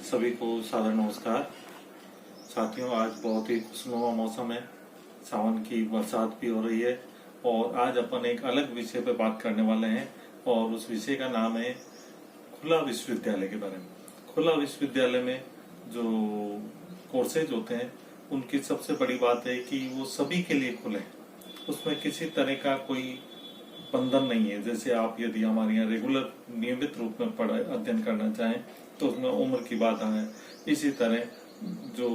सभी को सादर नमस्कार। साथियों, आज बहुत ही खुशनुमा मौसम है, सावन की बरसात भी हो रही है और आज अपन एक अलग विषय पर बात करने वाले हैं और उस विषय का नाम है खुला विश्वविद्यालय के बारे में। खुला विश्वविद्यालय में जो कोर्सेज होते हैं उनकी सबसे बड़ी बात है कि वो सभी के लिए खुले हैं, उसमें किसी तरह का कोई बंधन नहीं है। जैसे आप यदि हमारे यहाँ रेगुलर नियमित रूप में पढ़ाई अध्ययन करना चाहें तो उसमें उम्र की बाधा है। इसी तरह जो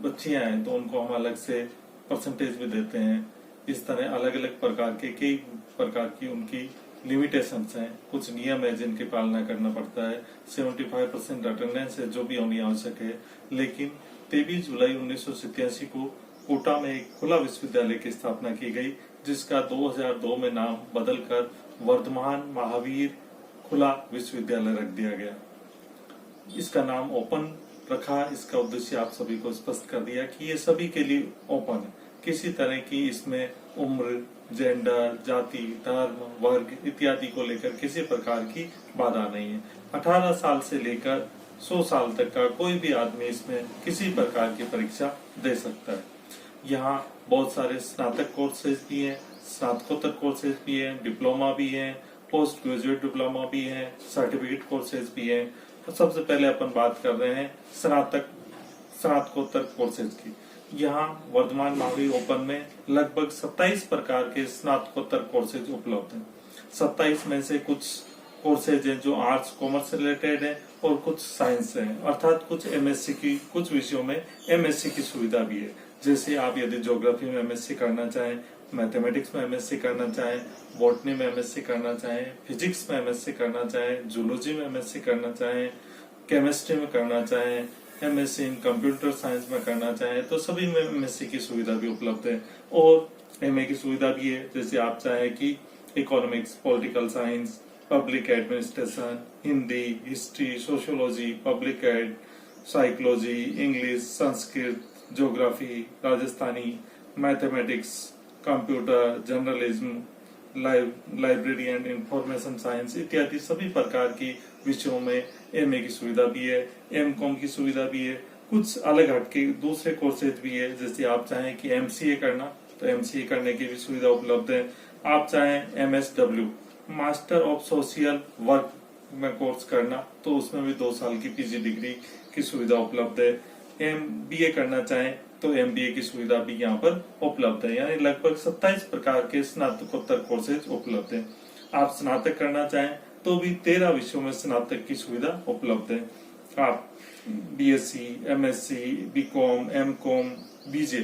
बच्चियां हैं तो उनको हम अलग से परसेंटेज भी देते हैं। इस तरह अलग अलग प्रकार के कई प्रकार की उनकी लिमिटेशंस हैं, कुछ नियम है जिनकी पालना करना पड़ता है। 75% अटेंडेंस है जो भी होनी आवश्यक है। लेकिन 23 जुलाई 1987 को कोटा में एक खुला विश्वविद्यालय की स्थापना की गई, जिसका 2002 में नाम बदलकर वर्धमान महावीर खुला विश्वविद्यालय रख दिया गया। इसका नाम ओपन रखा। इसका उद्देश्य आप सभी को स्पष्ट कर दिया कि ये सभी के लिए ओपन है। किसी तरह की इसमें उम्र, जेंडर, जाति, धर्म, वर्ग इत्यादि को लेकर किसी प्रकार की बाधा नहीं है। 18 साल से लेकर 100 साल तक का कोई भी आदमी इसमें किसी प्रकार की परीक्षा दे सकता है। यहाँ बहुत सारे स्नातक कोर्सेज भी हैं, स्नातकोत्तर कोर्सेज भी हैं, डिप्लोमा भी हैं, पोस्ट ग्रेजुएट डिप्लोमा भी हैं, सर्टिफिकेट कोर्सेज भी हैं। तो सबसे पहले अपन बात कर रहे हैं स्नातकोत्तर कोर्सेज की। यहाँ वर्धमान महावीर ओपन में लगभग 27 प्रकार के स्नातकोत्तर कोर्सेज उपलब्ध हैं। 27 में से कुछ कोर्सेज हैं जो आर्ट्स कॉमर्स से रिलेटेड है और कुछ साइंस से हैं, अर्थात कुछ एमएससी की, कुछ विषयों में एमएससी की सुविधा भी है। जैसे आप यदि ज्योग्राफी में एमएससी करना चाहें, मैथमेटिक्स में एमएससी करना चाहें, बॉटनी में एमएससी करना चाहें, फिजिक्स में एमएससी करना चाहें, जूलॉजी में एमएससी करना चाहें, केमिस्ट्री में करना चाहें, एमएससी इन कंप्यूटर साइंस में करना चाहें, तो सभी में एमएससी की सुविधा भी उपलब्ध है। और एमए की सुविधा भी है। जैसे आप चाहें कि economics, political science, public administration, Hindi, history, sociology, public ad, psychology, English, Sanskrit, geography, Rajasthani, mathematics, computer, journalism, library and information science इत्यादि सभी प्रकार की विषयों में एमए की सुविधा भी है। एमकॉम की सुविधा भी है। कुछ अलग हटके दूसरे कोर्सेज भी है। जैसे आप चाहें कि एमसीए करना तो एमसीए करने की भी सुविधा उपलब्ध है। आप चाहें MSW, master of social work में कोर्स करना तो उसमें भी 2 साल की पीजी डिग्री की सुविधा उपलब्ध है। एमबीए करना चाहें तो एमबीए की सुविधा भी यहाँ पर उपलब्ध है। यानी लगभग 27 प्रकार के स्नातकोत्तर कोर्सेज उपलब्ध है। आप स्नातक करना चाहें तो भी 13 विषयों में स्नातक की सुविधा उपलब्ध है। आप BSc, MSc, BCom, MCom, BJ,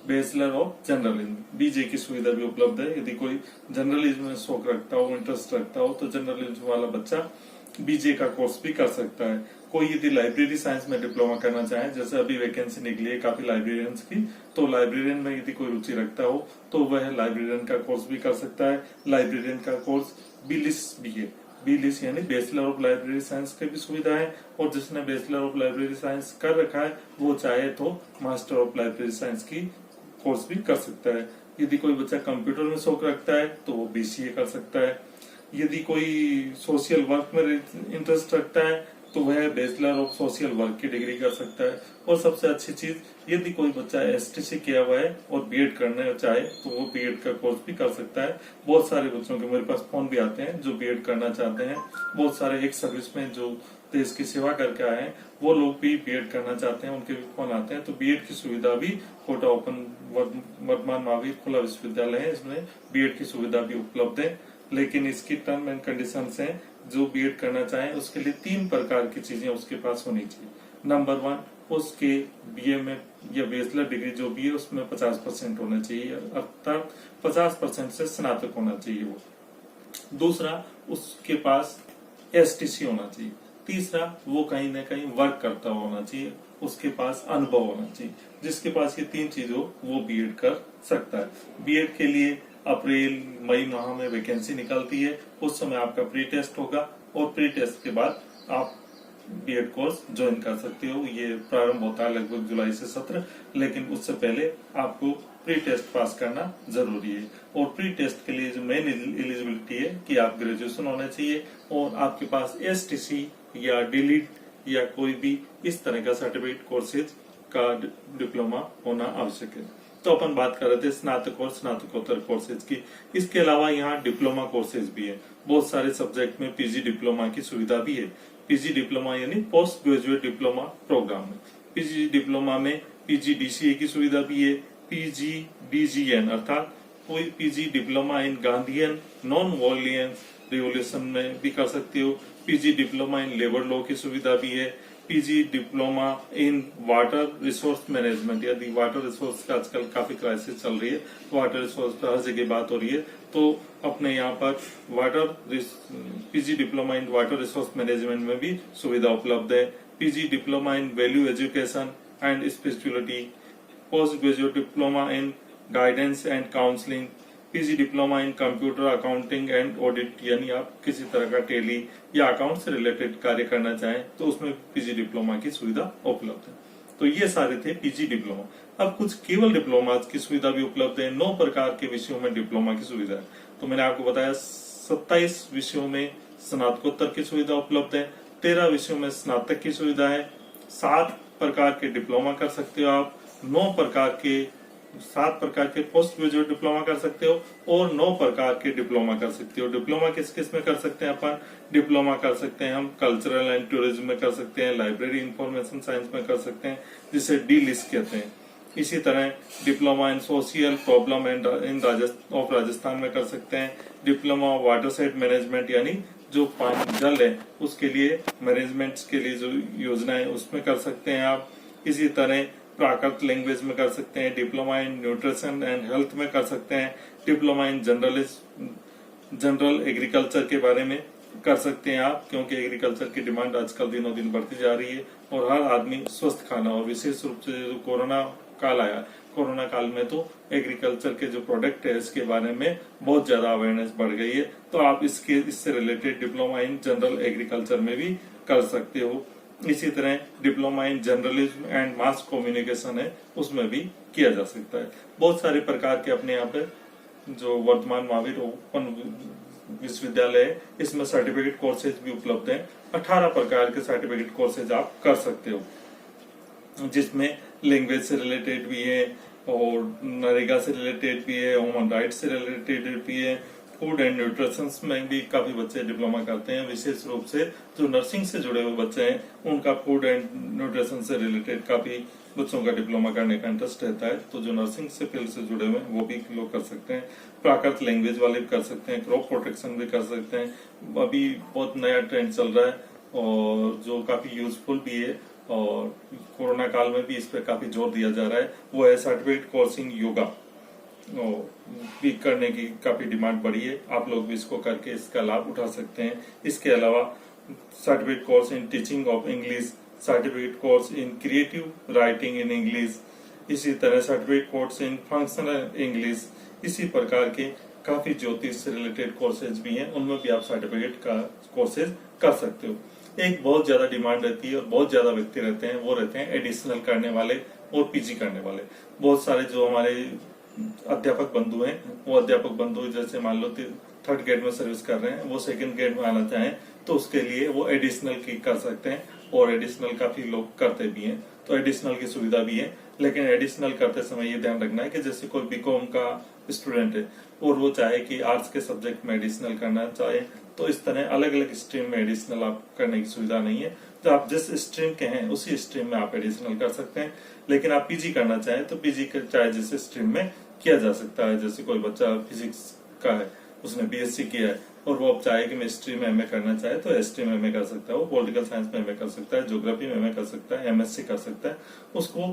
bachelor of journalism, BJ की सुविधा भी उपलब्ध है। यदि कोई जर्नलिज्म में शौक रखता हो, इंटरेस्ट रखता हो तो जर्नलिज्म वाला बच्चा बीजे का कोर्स भी कर सकता है। कोई यदि लाइब्रेरी साइंस में डिप्लोमा करना चाहे, जैसे अभी वैकेंसी निकली है काफी लाइब्रेरियंस की, तो लाइब्रेरियन में यदि कोई रुचि रखता हो तो वह लाइब्रेरियन का कोर्स भी कर सकता है। लाइब्रेरियन का कोर्स बीलिस भी है। बीलिस यानी बैचलर ऑफ लाइब्रेरी साइंस की भी सुविधा है। और जिसने बैचलर ऑफ लाइब्रेरी साइंस कर रखा है वो चाहे तो मास्टर ऑफ लाइब्रेरी साइंस की कोर्स भी कर सकता है। यदि कोई बच्चा कंप्यूटर में शौक रखता है तो वो बीसीए कर सकता है। यदि कोई सोशल वर्क में इंटरेस्ट रखता है तो वह बैचलर ऑफ सोशल वर्क की डिग्री कर सकता है। और सबसे अच्छी चीज, यदि कोई बच्चा एसटीसी किया हुआ है और बीएड करना चाहे तो वो बीएड का कोर्स भी कर सकता है। बहुत सारे बच्चों के मेरे पास फोन भी आते हैं जो बीएड करना चाहते हैं। बहुत सारे एक सर्विस में जो देश की सेवा करके आए हैं वो लोग भी बीएड करना चाहते हैं, उनके भी फोन आते हैं। तो बीएड की सुविधा भी कोटा ओपन वर्धमान महावीर खुला विश्वविद्यालय है, इसमें बीएड की सुविधा भी उपलब्ध है। लेकिन इसकी टर्म एंड कंडीशंस हैं। जो बीएड करना चाहे उसके लिए 3 प्रकार की चीजें उसके पास होनी चाहिए। नंबर 1, उसके बीए में या बैचलर डिग्री जो भी है उसमें 50% होना चाहिए, अर्थात 50% से स्नातक होना चाहिए वो। दूसरा, उसके पास एसटीसी होना चाहिए। तीसरा, वो कहीं न कहीं वर्क करता होना चाहिए, उसके पास अनुभव होना चाहिए। जिसके पास ये 3 चीज हो वो बीएड कर सकता है। बीएड के लिए अप्रैल मई माह में वैकेंसी निकलती है। उस समय आपका प्री टेस्ट होगा और प्री टेस्ट के बाद आप बीएड कोर्स ज्वाइन कर सकते हो। ये प्रारंभ होता है लगभग जुलाई से सत्र, लेकिन उससे पहले आपको प्री टेस्ट पास करना जरूरी है। और प्री टेस्ट के लिए जो मेन एलिजिबिलिटी है कि आप ग्रेजुएशन होना चाहिए और आपके पास एसटीसी या डिलीट या कोई भी इस तरह का सर्टिफिकेट कोर्सेज का डिप्लोमा होना आवश्यक है। तो अपन बात कर रहे थे स्नातक और स्नातकोत्तर कोर्सेज की। इसके अलावा यहाँ डिप्लोमा कोर्सेज भी है। बहुत सारे सब्जेक्ट में पीजी डिप्लोमा की सुविधा भी है। पीजी डिप्लोमा यानी पोस्ट ग्रेजुएट डिप्लोमा प्रोग्राम में। पीजी डिप्लोमा में पीजीडीसीए की सुविधा भी है। पीजीडीजीएन अर्थात कोई PG diploma in Gandhian non violence revolution में भी कर सकते हो। PG diploma in labour law की सुविधा भी है। PG diploma in water resource management, यदि वाटर रिसोर्स का आजकल काफी क्राइसिस चल रही है, वाटर रिसोर्स पर हर जगह बात हो रही है, तो अपने यहाँ पर PG diploma in water resource management में भी सुविधा उपलब्ध है। PG diploma in value education and spirituality, post graduate diploma in guidance and counselling, PG diploma in computer accounting and audit, यानी आप किसी तरह का टेली या अकाउंट से रिलेटेड कार्य करना चाहें तो उसमें पीजी डिप्लोमा की सुविधा उपलब्ध है। तो ये सारे थे पीजी डिप्लोमा। अब कुछ केवल डिप्लोमा की सुविधा भी उपलब्ध है। 9 प्रकार के विषयों में डिप्लोमा की सुविधा है। तो मैंने आपको बताया 27 विषयों में स्नातकोत्तर की सुविधा उपलब्ध है, 13 विषयों में स्नातक की सुविधा है, 7 प्रकार के डिप्लोमा कर सकते हो आप, 7 प्रकार के पोस्ट ग्रेजुएट डिप्लोमा कर सकते हो और 9 प्रकार के डिप्लोमा कर सकते हो। डिप्लोमा किस किस में कर सकते हैं अपन? डिप्लोमा कर सकते हैं हम कल्चरल एंड टूरिज्म में कर सकते हैं, लाइब्रेरी इंफॉर्मेशन साइंस में कर सकते हैं जिसे डी लिस्ट कहते हैं। इसी तरह diploma in social problem and in Rajasthan में कर सकते हैं। डिप्लोमा वाटर साइड मैनेजमेंट यानी जो पानी जल है उसके लिए मैनेजमेंट के लिए जो योजना है उसमें कर सकते हैं आप। इसी तरह प्राकृत लैंग्वेज में कर सकते हैं। Diploma in nutrition and health में कर सकते हैं। डिप्लोमा इन जनरल एग्रीकल्चर के बारे में कर सकते हैं आप, क्योंकि एग्रीकल्चर की डिमांड आजकल दिनों दिन बढ़ती जा रही है और हर आदमी स्वस्थ खाना, और विशेष रूप से जो कोरोना काल आया, कोरोना काल में तो एग्रीकल्चर के जो प्रोडक्ट है इसके बारे में बहुत ज्यादा अवेयरनेस बढ़ गई है। तो आप इससे related diploma in general agriculture में भी कर सकते हो। इसी तरह diploma in journalism and mass communication है उसमें भी किया जा सकता है। बहुत सारे प्रकार के अपने यहाँ पे जो वर्तमान महावीर ओपन विश्वविद्यालय है इसमें सर्टिफिकेट कोर्सेज भी उपलब्ध हैं। 18 प्रकार के सर्टिफिकेट कोर्सेज आप कर सकते हो, जिसमें लैंग्वेज से रिलेटेड भी है और नरेगा से रिलेटेड भी है, ह्यूमन राइट से रिलेटेड भी है, फूड एंड न्यूट्रिशन में भी काफी बच्चे डिप्लोमा करते हैं। विशेष रूप से जो नर्सिंग से जुड़े हुए बच्चे हैं उनका फूड एंड न्यूट्रिशन से रिलेटेड काफी बच्चों का डिप्लोमा करने का इंटरेस्ट रहता है, तो जो नर्सिंग से फील्ड से जुड़े हुए हैं वो भी लोग कर सकते हैं। प्राकृत लैंग्वेज वाले भी कर सकते हैं, क्रॉप प्रोटेक्शन भी कर सकते हैं। अभी बहुत नया ट्रेंड चल रहा है और जो काफी यूजफुल भी है और कोरोना काल में भी इस पर काफी जोर दिया जा रहा है, वो है सर्टिफिकेट कोर्स इन योगा। भी करने की काफी डिमांड बढ़ी है, आप लोग भी इसको करके इसका लाभ उठा सकते हैं। इसके अलावा certificate course in teaching of English, certificate course in creative writing in English, इसी तरह certificate course in functional English, इसी प्रकार के काफी ज्योतिष से रिलेटेड कोर्सेज भी हैं, उनमें भी आप सर्टिफिकेट का कोर्सेज कर सकते हो। एक बहुत ज्यादा डिमांड रहती है और बहुत ज्यादा व्यक्ति रहते हैं, वो रहते हैं एडिशनल करने वाले और पीजी करने वाले। बहुत सारे जो हमारे अध्यापक बंधु हैं, वो अध्यापक बंधु जैसे मान लो 3rd ग्रेड में सर्विस कर रहे हैं, वो 2nd ग्रेड में आना चाहें तो उसके लिए वो एडिशनल की कर सकते हैं और एडिशनल काफी लोग करते भी हैं, तो एडिशनल की सुविधा भी है। लेकिन एडिशनल करते समय ये ध्यान रखना है कि जैसे कोई बीकॉम का स्टूडेंट है और वो चाहे कि आर्ट्स के सब्जेक्ट में एडिशनल करना चाहे, तो इस तरह अलग अलग स्ट्रीम में एडिशनल आप करने की सुविधा नहीं है। तो आप जिस स्ट्रीम के हैं उसी स्ट्रीम में आप एडिशनल कर सकते हैं। लेकिन आप पीजी करना चाहें तो पीजी चाहे जिस स्ट्रीम में किया जा सकता है। जैसे कोई बच्चा फिजिक्स का है, उसने बीएससी किया है और वो अब चाहे कि मैं हिस्ट्री में एमए करना चाहे तो हिस्ट्री में एमए कर सकता है, वो पॉलिटिकल साइंस में एमए कर सकता है, ज्योग्राफी में एमए कर सकता है, एमएससी कर सकता है। उसको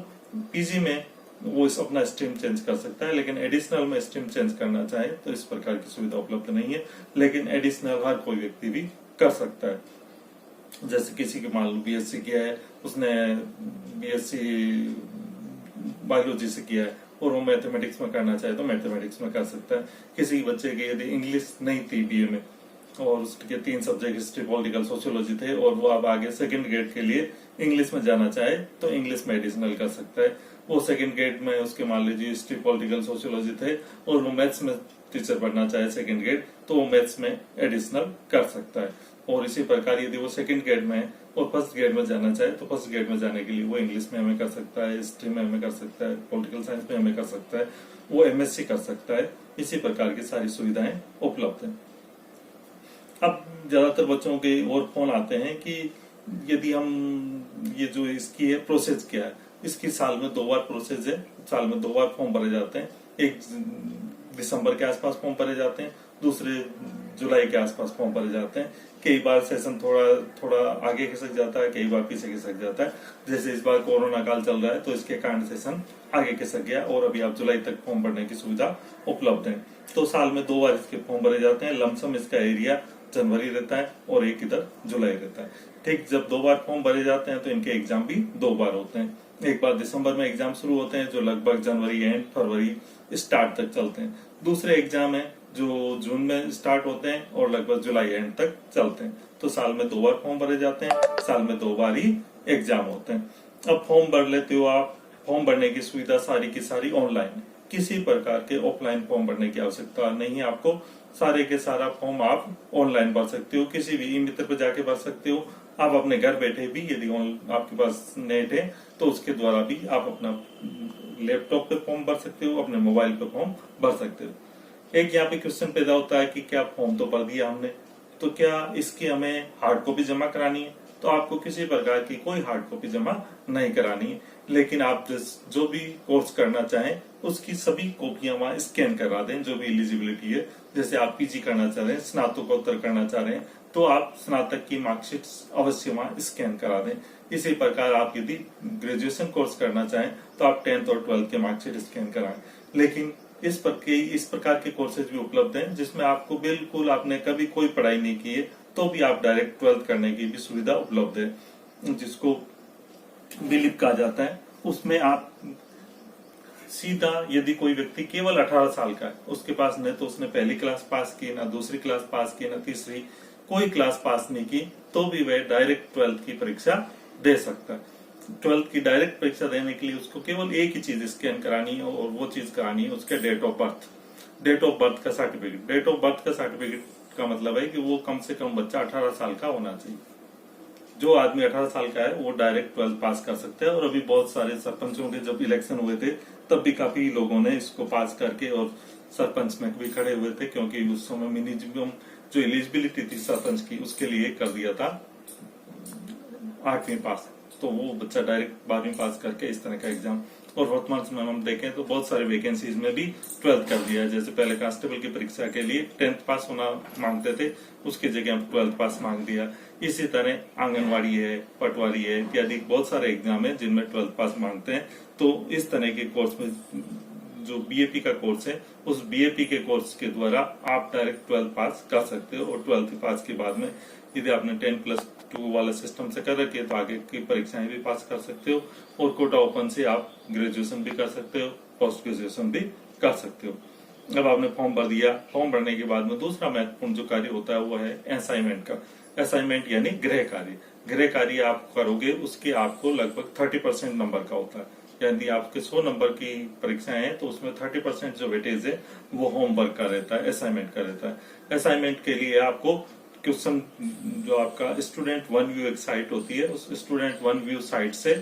पीजी में वो अपना स्ट्रीम चेंज कर सकता है, लेकिन एडिशनल में स्ट्रीम चेंज करना चाहे तो इस प्रकार की सुविधा उपलब्ध नहीं है। लेकिन एडिशनल हर कोई व्यक्ति भी कर सकता है। जैसे किसी के मान लो बीएससी किया है, उसने बीएससी बायोलॉजी से किया है और वो मैथमेटिक्स में करना चाहे तो मैथमेटिक्स में कर सकता है। किसी बच्चे की यदि इंग्लिश नहीं थी बीए में और उसके 3 सब्जेक्ट हिस्ट्री, पॉलिटिकल, सोशियोलॉजी थे और वो अब आगे 2nd ग्रेड के लिए इंग्लिश में जाना चाहे तो इंग्लिश में एडिशनल कर सकता है। वो 2nd ग्रेड में उसके मान लीजिए हिस्ट्री, पॉलिटिकल, सोशियोलॉजी थे और वो मैथ्स में टीचर बनना चाहे 2nd ग्रेड तो वो मैथ्स में एडिशनल कर सकता है। और इसी प्रकार यदि वो 2nd ग्रेड में और फर्स्ट ग्रेड में जाना चाहे तो फर्स्ट ग्रेड में जाने के लिए वो इंग्लिश में एमए कर सकता है, हिस्ट्री में एमए कर सकता है, पॉलिटिकल साइंस में एमए कर सकता है, वो एमएससी कर सकता है। इसी प्रकार की सारी सुविधाएं उपलब्ध हैं। अब ज्यादातर बच्चों के और फोन आते हैं कि यदि हम ये जो इसकी है प्रोसेस क्या है, इसकी साल में 2 बार प्रोसेस है, साल में 2 बार फॉर्म भरे जाते हैं। एक दिसंबर के आसपास फॉर्म भरे जाते हैं, दूसरे जुलाई के आसपास फॉर्म भरे जाते हैं। कई बार सेशन थोड़ा आगे खिसक जाता है, कई बार पीछे खिसक जाता है। जैसे इस बार कोरोना काल चल रहा है तो इसके कारण सेशन आगे खिसक गया और अभी आप जुलाई तक फॉर्म भरने की सुविधा उपलब्ध है। तो साल में 2 बार इसके फॉर्म भरे जाते हैं। लमसम इसका एरिया जनवरी रहता है और एक इधर जुलाई रहता है। ठीक जब 2 बार फॉर्म भरे जाते हैं तो इनके एग्जाम भी 2 बार होते हैं। एक बार दिसंबर में एग्जाम शुरू होते हैं जो लगभग जनवरी एंड फरवरी स्टार्ट तक चलते हैं। दूसरे एग्जाम है जो जून में स्टार्ट होते हैं और लगभग जुलाई एंड तक चलते हैं। तो साल में 2 बार फॉर्म भरे जाते हैं, साल में 2 बार ही एग्जाम होते हैं। अब फॉर्म भर लेते हो आप, फॉर्म भरने की सुविधा सारी की सारी ऑनलाइन है। किसी प्रकार के ऑफलाइन फॉर्म भरने की आवश्यकता नहीं है आपको। सारे के सारा फॉर्म आप ऑनलाइन भर सकते हो, किसी भी ई मित्र पर जाके भर सकते हो। आप अपने घर बैठे भी यदि आपके पास नेट है तो उसके द्वारा भी आप अपना लैपटॉप पे फॉर्म भर सकते हो, अपने मोबाइल पे फॉर्म भर सकते हो। एक यहाँ पे क्वेश्चन पैदा होता है कि क्या फॉर्म तो भर दिया हमने, तो क्या इसकी हमें हार्ड कॉपी जमा करानी है? तो आपको किसी प्रकार की कोई हार्ड कॉपी जमा नहीं करानी है, लेकिन आप जो भी कोर्स करना चाहें उसकी सभी कॉपियां वहां स्कैन करा दें, जो भी एलिजिबिलिटी है। जैसे आप पीजी करना चाह रहे हैं, स्नातकोत्तर करना चाह रहे हैं, तो आप स्नातक की मार्कशीट अवश्य वहां स्कैन करा दें। इसी प्रकार आप यदि ग्रेजुएशन कोर्स करना चाहें तो आप 10th और 12th के मार्कशीट स्कैन कराएं। लेकिन इस प्रकार के कोर्सेज भी उपलब्ध हैं जिसमें आपको बिल्कुल आपने कभी कोई पढ़ाई नहीं की है तो भी आप डायरेक्ट 12th करने की भी सुविधा उपलब्ध है, जिसको बिलीप कहा जाता है। उसमें आप सीधा यदि कोई व्यक्ति केवल 18 साल का है, उसके पास न तो उसने पहली क्लास पास की, ना दूसरी क्लास पास की, ना तीसरी कोई क्लास पास नहीं की, तो भी वह डायरेक्ट 12th की परीक्षा दे सकता है। 12th की डायरेक्ट परीक्षा देने के लिए उसको केवल एक ही चीज स्कैन करानी है और वो चीज करानी है उसके date of birth. Date of birth का सर्टिफिकेट। डेट ऑफ बर्थ का सर्टिफिकेट का मतलब है कि वो कम से कम बच्चा 18 साल का होना चाहिए। जो आदमी 18 साल का है वो डायरेक्ट 12th पास कर सकता है। और अभी बहुत सारे सरपंचों के जब इलेक्शन हुए थे तब भी काफी लोगों ने इसको पास करके और सरपंच में भी खड़े हुए थे, क्योंकि उस समय मिनिमम जो एलिजिबिलिटी थी सरपंच की उसके लिए कर दिया था 8वीं पास, तो वो बच्चा डायरेक्ट 12वीं पास करके इस तरह का एग्जाम। और वर्तमान समय में हम देखें तो बहुत सारे वैकेंसीज में भी 12th कर दिया है। जैसे पहले कांस्टेबल की परीक्षा के लिए 10th पास होना मांगते थे, उसकी जगह हम 12th पास मांग दिया। इसी तरह आंगनवाड़ी है, पटवारी है इत्यादि बहुत सारे एग्जाम है जिनमें 12th पास मांगते हैं। तो इस तरह के कोर्स में जो बीएपी का कोर्स है, उस बीएपी के कोर्स के द्वारा आप डायरेक्ट 12th पास कर सकते हो। और 12th पास के बाद में यदि आपने 10+2 वाला सिस्टम से कर रखी है तो आगे की परीक्षाएं भी पास कर सकते हो। और कोटा ओपन से आप ग्रेजुएशन भी कर सकते हो, पोस्ट ग्रेजुएशन भी कर सकते हो। अब आपने फॉर्म भर दिया, फॉर्म भरने के बाद में दूसरा महत्वपूर्ण जो कार्य होता है वो है असाइनमेंट का। असाइनमेंट यानी गृह कार्य। गृह कार्य आप करोगे उसके आपको लगभग 30% नंबर का होता है। यदि आपके 100 नंबर की परीक्षाएं हैं तो उसमें 30% जो वेटेज है वो होमवर्क का रहता है, असाइनमेंट का रहता है। असाइनमेंट के लिए आपको क्वेश्चन जो आपका स्टूडेंट वन व्यू एक साइट होती है, उस स्टूडेंट वन व्यू साइट से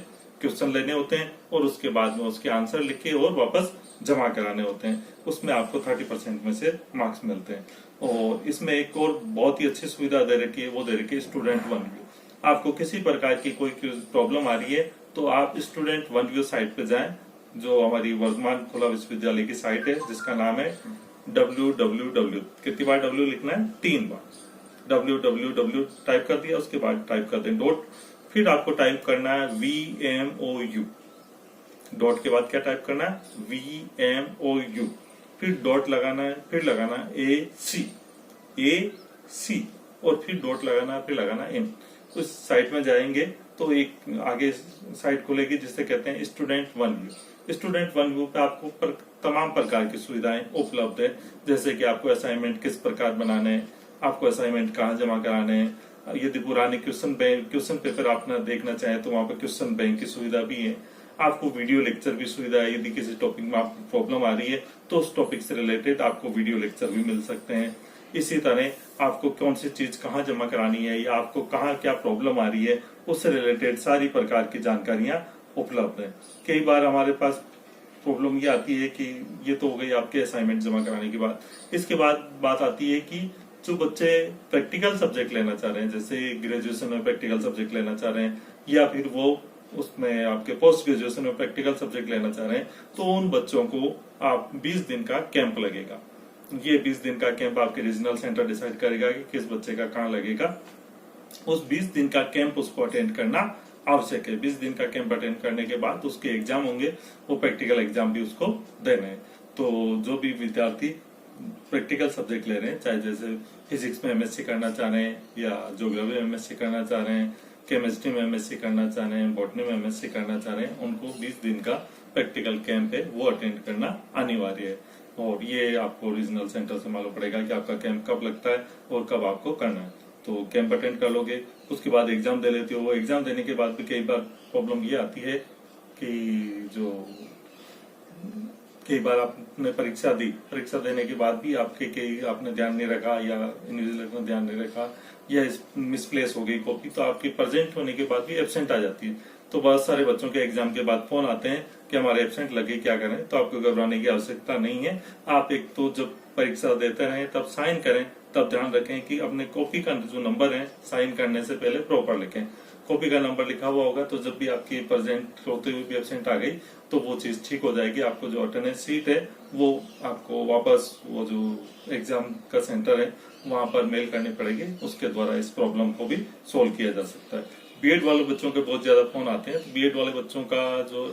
क्वेश्चन लेने होते हैं और उसके बाद में उसके आंसर लिख के और वापस जमा कराने होते हैं। उसमें आपको 30% में से मार्क्स मिलते हैं। और इसमें एक और बहुत ही अच्छी सुविधा दे रखी है, वो दे रखी है स्टूडेंट वन व्यू। आपको किसी प्रकार की कोई प्रॉब्लम आ रही है तो आप स्टूडेंट वन व्यू साइट पे जाएं, जो हमारी वर्धमान खुला विश्वविद्यालय की साइट है, जिसका नाम है www। कितनी बार W लिखना है? 3 बार। www टाइप कर दिया, उसके बाद टाइप कर दें डॉट, फिर आपको टाइप करना है VMOU। डॉट के बाद क्या टाइप करना है? VMOU। फिर डॉट लगाना है, फिर लगाना है AC और फिर डॉट लगाना है, फिर लगाना है M। उस साइट में जाएंगे तो एक आगे साइट खुलेगी जिससे कहते हैं student one view. Student one view पे आपको तमाम प्रकार की सुविधाएं उपलब्ध है, जैसे कि आपको असाइनमेंट किस प्रकार बनाने हैं, आपको असाइनमेंट कहाँ जमा कराने हैं। यदि पुराने क्वेश्चन पेपर आप देखना चाहें तो वहां पर क्वेश्चन बैंक की सुविधा भी है। आपको वीडियो लेक्चर भी सुविधा है। यदि किसी टॉपिक में आपको प्रॉब्लम आ रही है तो उस टॉपिक से रिलेटेड आपको वीडियो लेक्चर भी मिल सकते हैं। इसी तरह आपको कौन सी चीज कहाँ जमा करानी है या आपको कहाँ क्या प्रॉब्लम आ रही है, उससे रिलेटेड सारी प्रकार की जानकारियां उपलब्ध है। कई बार हमारे पास प्रॉब्लम ये आती है कि ये तो हो गई आपके असाइनमेंट जमा कराने की बात। इसके बाद बात आती है कि जो बच्चे प्रैक्टिकल सब्जेक्ट लेना चाह रहे हैं, जैसे ग्रेजुएशन में प्रैक्टिकल सब्जेक्ट लेना चाह रहे हैं या फिर वो उसमें आपके पोस्ट ग्रेजुएशन में प्रैक्टिकल सब्जेक्ट लेना चाह रहे हैं, तो उन बच्चों को आप 20 दिन का कैंप लगेगा। ये 20 दिन का कैंप आपके रीजनल सेंटर डिसाइड करेगा कि किस बच्चे का कहाँ लगेगा। उस 20 दिन का कैंप उसको अटेंड करना आवश्यक है। 20 दिन का कैंप अटेंड करने के बाद उसके एग्जाम होंगे, वो प्रैक्टिकल एग्जाम भी उसको देने हैं। तो जो भी विद्यार्थी प्रैक्टिकल सब्जेक्ट ले रहे हैं, चाहे जैसे फिजिक्स में एमएससी करना चाह रहे हैं या ज्योग्राफी में एमएससी करना चाह रहे हैं, केमिस्ट्री में एमएससी करना चाह रहे हैं, बॉटनी में एमएससी करना चाह रहे हैं, उनको 20 दिन का प्रैक्टिकल कैंप है वो अटेंड करना अनिवार्य है। और ये आपको रीजनल सेंटर से मालूम पड़ेगा कि आपका कैंप कब लगता है और कब आपको करना है। तो कैंप अटेंड कर लोगे, उसके बाद एग्जाम दे लेते हो। वो एग्जाम देने के बाद भी कई बार प्रॉब्लम ये आती है कि जो कई बार आपने परीक्षा दी, परीक्षा देने के बाद भी आपने ध्यान नहीं रखा या इन्विजिलेटर ने ध्यान नहीं रखा या मिसप्लेस हो गई कॉपी, तो आपकी प्रेजेंट होने के बाद भी एब्सेंट आ जाती है। तो बहुत सारे बच्चों के एग्जाम के बाद फोन आते हैं कि हमारे एब्सेंट लगे, क्या करें। तो आपको घबराने की आवश्यकता नहीं है। आप एक तो जब परीक्षा देते रहें तब साइन करें, तब ध्यान रखें कि अपने कॉपी का जो नंबर है साइन करने से पहले प्रॉपर लिखें। कॉपी का नंबर लिखा हुआ होगा तो जब भी आपकी प्रेजेंट होते हुए भी एब्सेंट आ गई तो वो चीज ठीक हो जाएगी। आपको जो अटेंडेंस सीट है वो आपको वापस वो जो एग्जाम का सेंटर है वहां पर मेल करनी पड़ेगी, उसके द्वारा इस प्रॉब्लम को भी सोल्व किया जा सकता है। बीएड वाले बच्चों के बहुत ज्यादा फोन आते हैं। तो बीएड वाले बच्चों का जो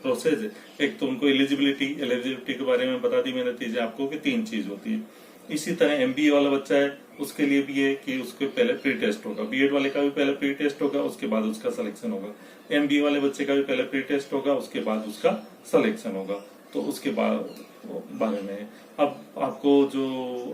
प्रोसेस है, एक तो उनको एलिजिबिलिटी के बारे में बता दी मैंने चीजें आपको कि 3 चीज होती है। इसी तरह एमबीए वाला बच्चा है, उसके लिए भी है कि उसके पहले प्री टेस्ट होगा। बीएड वाले का भी पहले प्री टेस्ट होगा, उसके बाद उसका सिलेक्शन होगा। एमबीए वाले बच्चे का भी पहले प्री टेस्ट होगा, उसके बाद उसका सिलेक्शन होगा। तो उसके बारे में अब आपको जो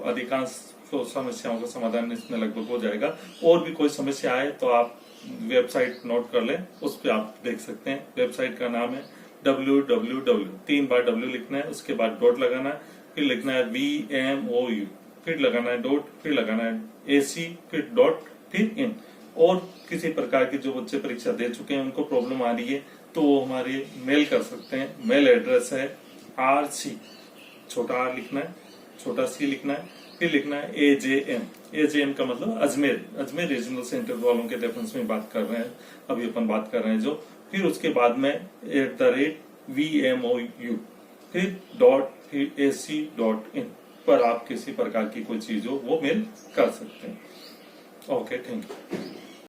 अधिकांश समस्याओं का समाधान इसमें लगभग हो जाएगा। और भी कोई समस्या आए तो आप वेबसाइट नोट कर लें, उस पर आप देख सकते हैं। वेबसाइट का नाम है www, 3 बार W लिखना है, उसके बाद डॉट लगाना है, फिर लिखना है VMOU, फिर लगाना है डॉट, फिर लगाना है AC, फिर डॉट, फिर इन। और किसी प्रकार की जो बच्चे परीक्षा दे चुके हैं उनको प्रॉब्लम आ रही है तो वो हमारे मेल कर सकते हैं। मेल एड्रेस है RC, छोटा R लिखना है, छोटा C लिखना है, फिर लिखना है AJM का मतलब अजमेर रीजनल सेंटर वालों के रेफरेंस में बात कर रहे हैं, अभी अपन बात कर रहे हैं जो। फिर उसके बाद में @VMOU, फिर डॉट, फिर AC.in पर आप किसी प्रकार की कोई चीज हो वो मेल कर सकते हैं। Okay, thank you.